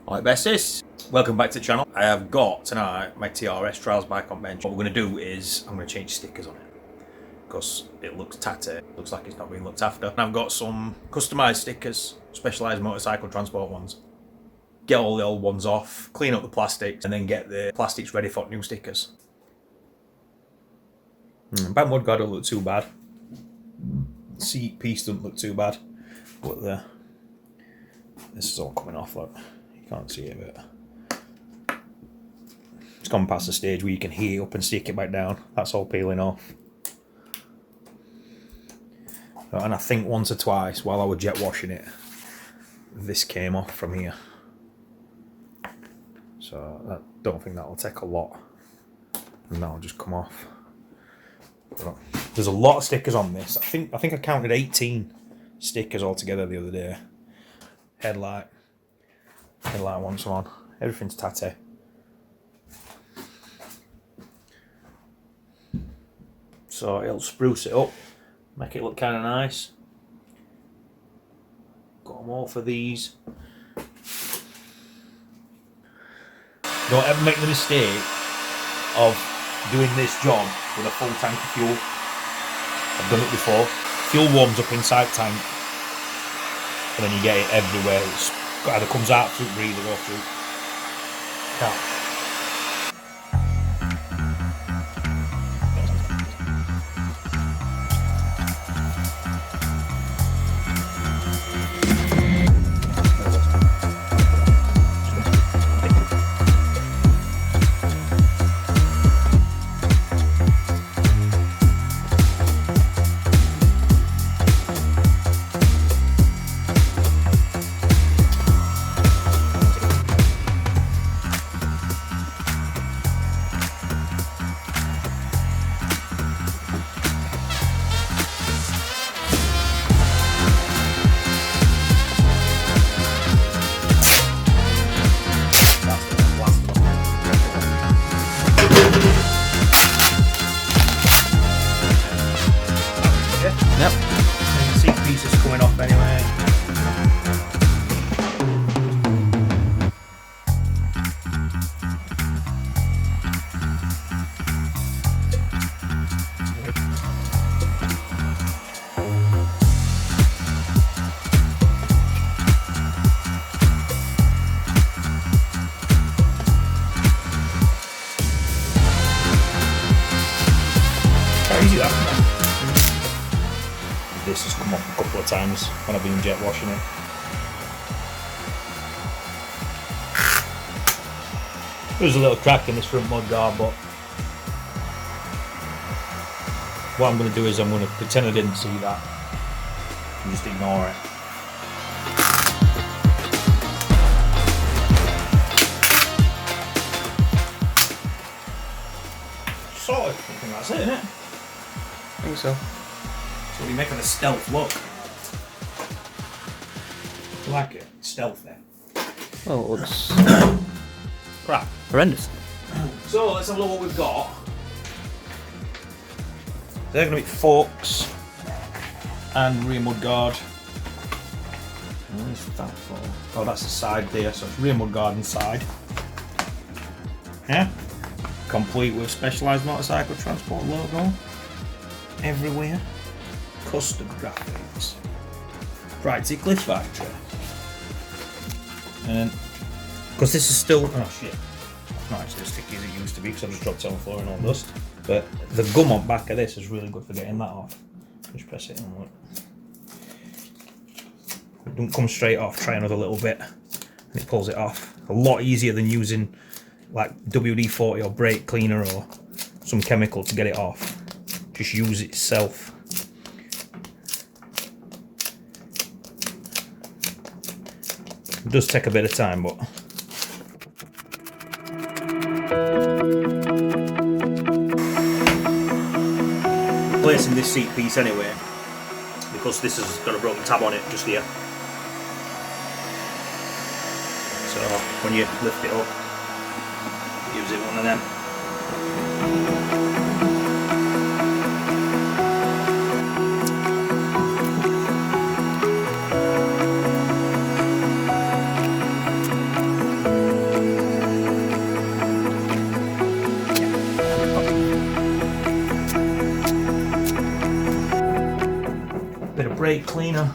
Alright besties, welcome back to the channel. I have got tonight my TRS Trials bike on bench. What we're going to do is I'm going to change stickers on it because it looks tatty, looks like it's not being looked after. And I've got some customised stickers, specialised motorcycle transport ones. Get all the old ones off, clean up the plastics and then get the plastics ready for new stickers. Back mudguard don't look too bad. Seat piece doesn't look too bad, but this is all coming off, look. You can't see it, but it's gone past the stage where you can heat it up and stick it back down. That's all peeling off. And I think once or twice while I was jet washing it, this came off from here. So I don't think that'll take a lot, and that'll just come off. But there's a lot of stickers on this. I think I counted 18 stickers altogether the other day. Headlight one's on. Everything's tatty. So it'll spruce it up, make it look kind of nice. Got them all for these. Don't ever make the mistake of doing this job with a full tank of fuel. I've done it before. Fuel warms up inside the tank, and then you get it everywhere. It's either comes out through breather or through cap. Yep. Seat pieces coming off anyway. How easy that? This has come off a couple of times when I've been jet washing it. There's a little crack in this front mudguard, but what I'm going to do is I'm going to pretend I didn't see that and just ignore it. Sorted. I think that's it, isn't it? I think so. So you're making a stealth look. You like it? Stealth there. Well, it looks Crap. horrendous. So let's have a look what we've got. They're going to be forks and rear mudguard. What is that for? Oh, that's the side there, so it's rear mudguard and side. Yeah. Complete with specialised motorcycle transport logo everywhere. Custom graphics. Practically factory. And because this is still, oh shit, it's not actually as sticky as it used to be because I just dropped it on the floor and all dust. But the gum on back of this is really good for getting that off. Just press it and look. It don't come straight off. Try another little bit, and it pulls it off. A lot easier than using like WD-40 or brake cleaner or some chemical to get it off. Just use it itself. It does take a bit of time, but replacing this seat piece anyway, because this has got a broken tab on it just here. So when you lift it up, use it one of them. cleaner.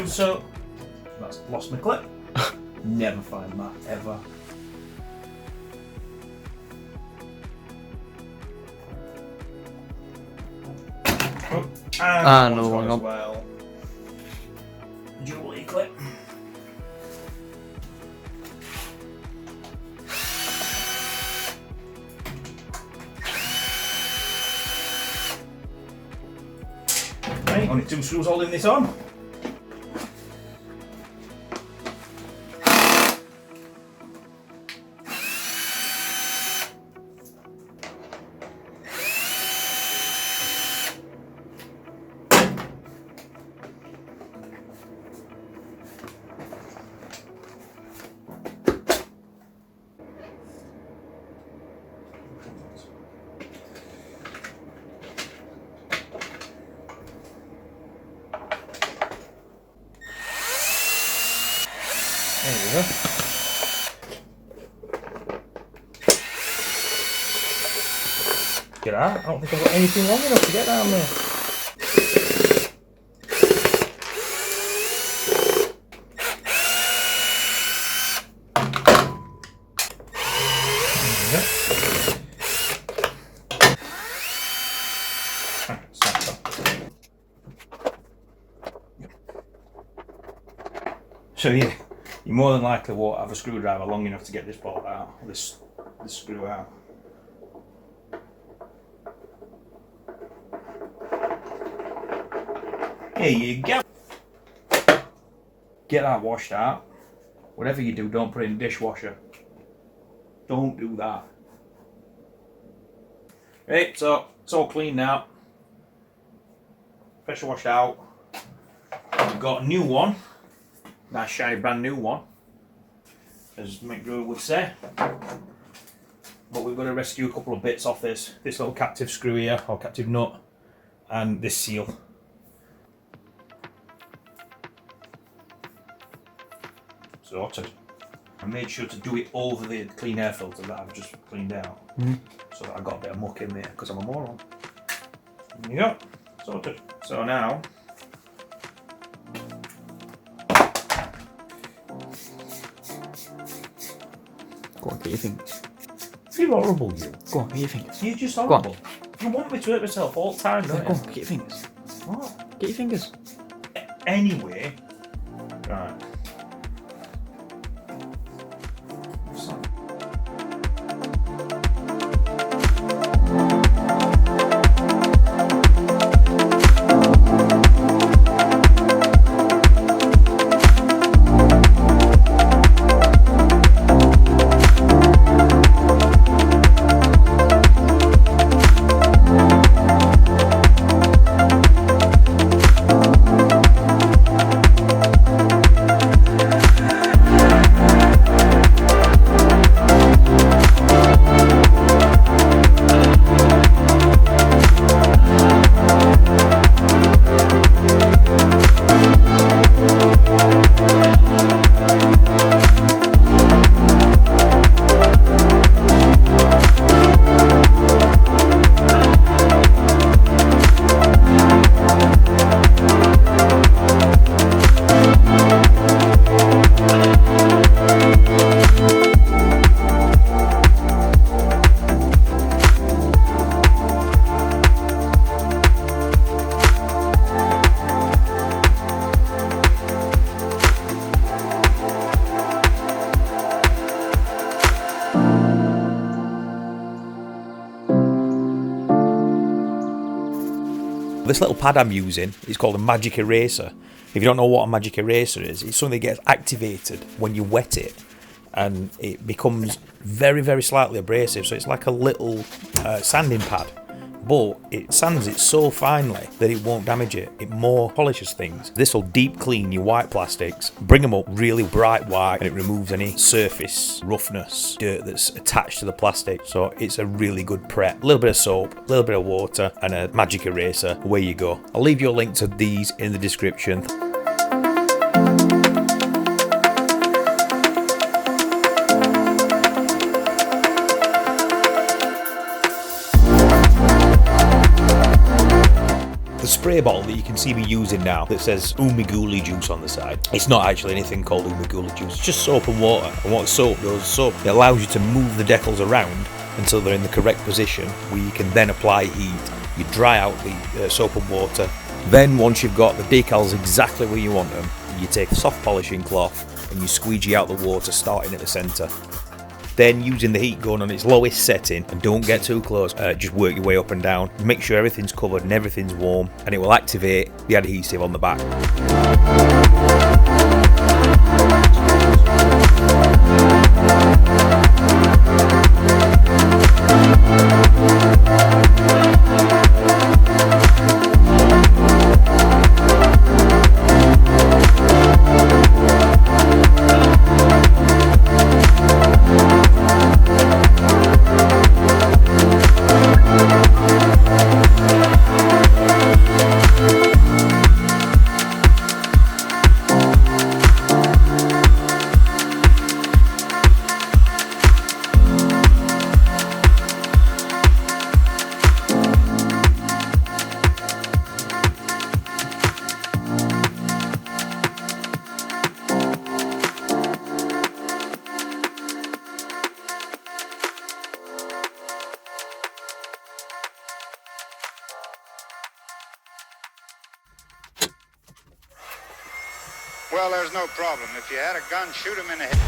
So that's lost my clip. Never find that ever. Oh, and no, one hang on. as well. Dual clip. Right, only 2 screws holding this on. There we go. Get that? I don't think I've got anything long enough to get down there. So yeah, you more than likely won't have a screwdriver long enough to get this bolt out, this screw out. Here you go. Get that washed out. Whatever you do, don't put it in the dishwasher. Don't do that. Right, so it's all clean now. Pressure washed out. We've got a new one. Nice shiny brand new one, as Mick Brewer would say. But we've got to rescue a couple of bits off this little captive screw here, or captive nut, and this seal. Sorted. I made sure to do it over the clean air filter that I've just cleaned out, so that I got a bit of muck in there, because I'm a moron. There you go, sorted. So now, Go on, get your fingers. you're horrible, you. Go on, get your fingers. You're just horrible. You want me to hurt myself all the time, don't Go you? on, get your fingers. What? Get your fingers. Anyway, right. This little pad I'm using is called a magic eraser. If you don't know what a magic eraser is, it's something that gets activated when you wet it, and it becomes very, very slightly abrasive. So it's like a little sanding pad, but it sands it so finely that it won't damage it. It more polishes things. This will deep clean your white plastics, bring them up really bright white, and it removes any surface roughness, dirt that's attached to the plastic. So it's a really good prep. A little bit of soap, a little bit of water, and a magic eraser. Away you go. I'll leave you a link to these in the description. The spray bottle that you can see me using now that says umiguli juice on the side, it's not actually anything called umiguli juice, it's just soap and water. And what soap does, it allows you to move the decals around until they're in the correct position, where you can then apply heat. You dry out the soap and water. Then once you've got the decals exactly where you want them, you take a soft polishing cloth and you squeegee out the water starting at the centre. Then, using the heat gun on its lowest setting, and don't get too close, just work your way up and down. Make sure everything's covered and everything's warm, and it will activate the adhesive on the back. Well, there's no problem. If you had a gun, shoot him in the head.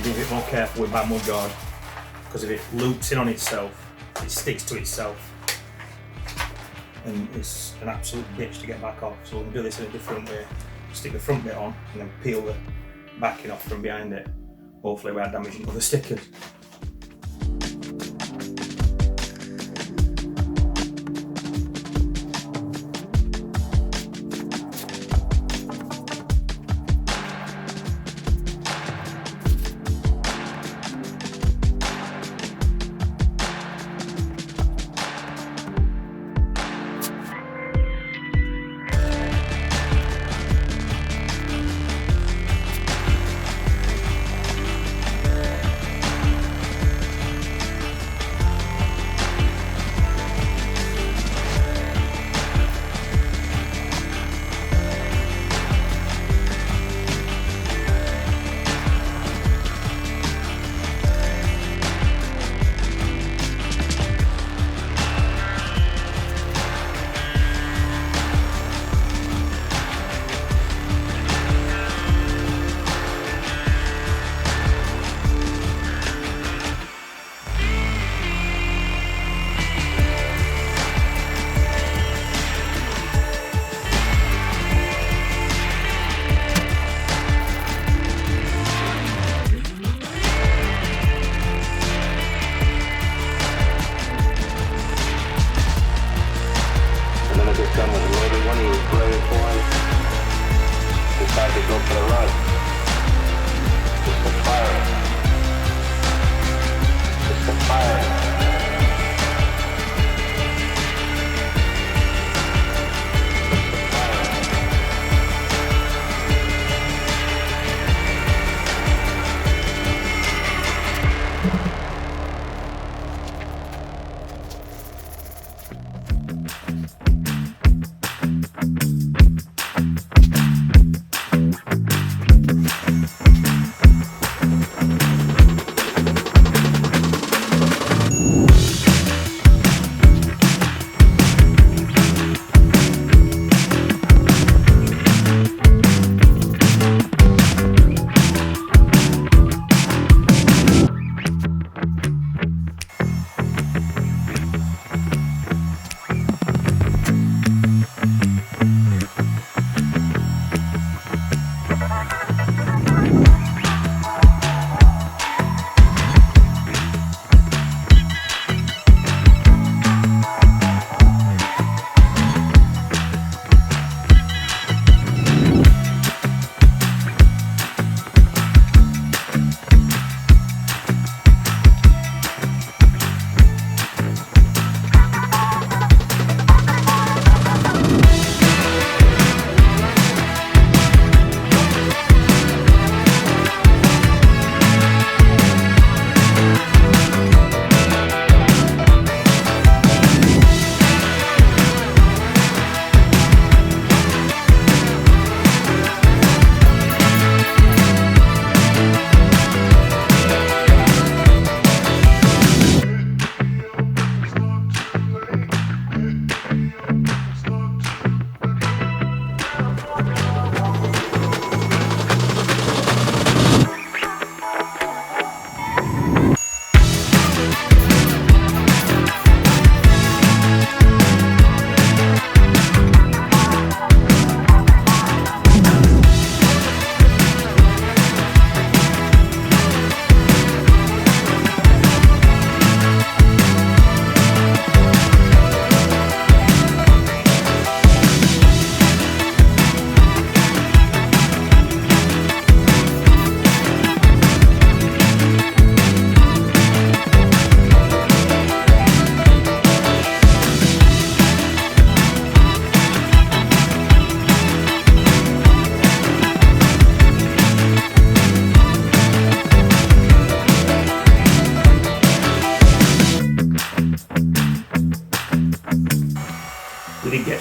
Be a bit more careful with my mudguard, because if it loops in on itself, it sticks to itself, and it's an absolute bitch to get back off. So we'll do this in a different way. Stick the front bit on and then peel the backing off from behind it, hopefully without damaging other stickers.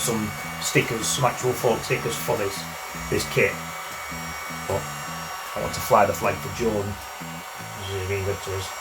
some stickers, some actual folk stickers for this kit. But I want to fly the flag for Jordan, because he's been good to us.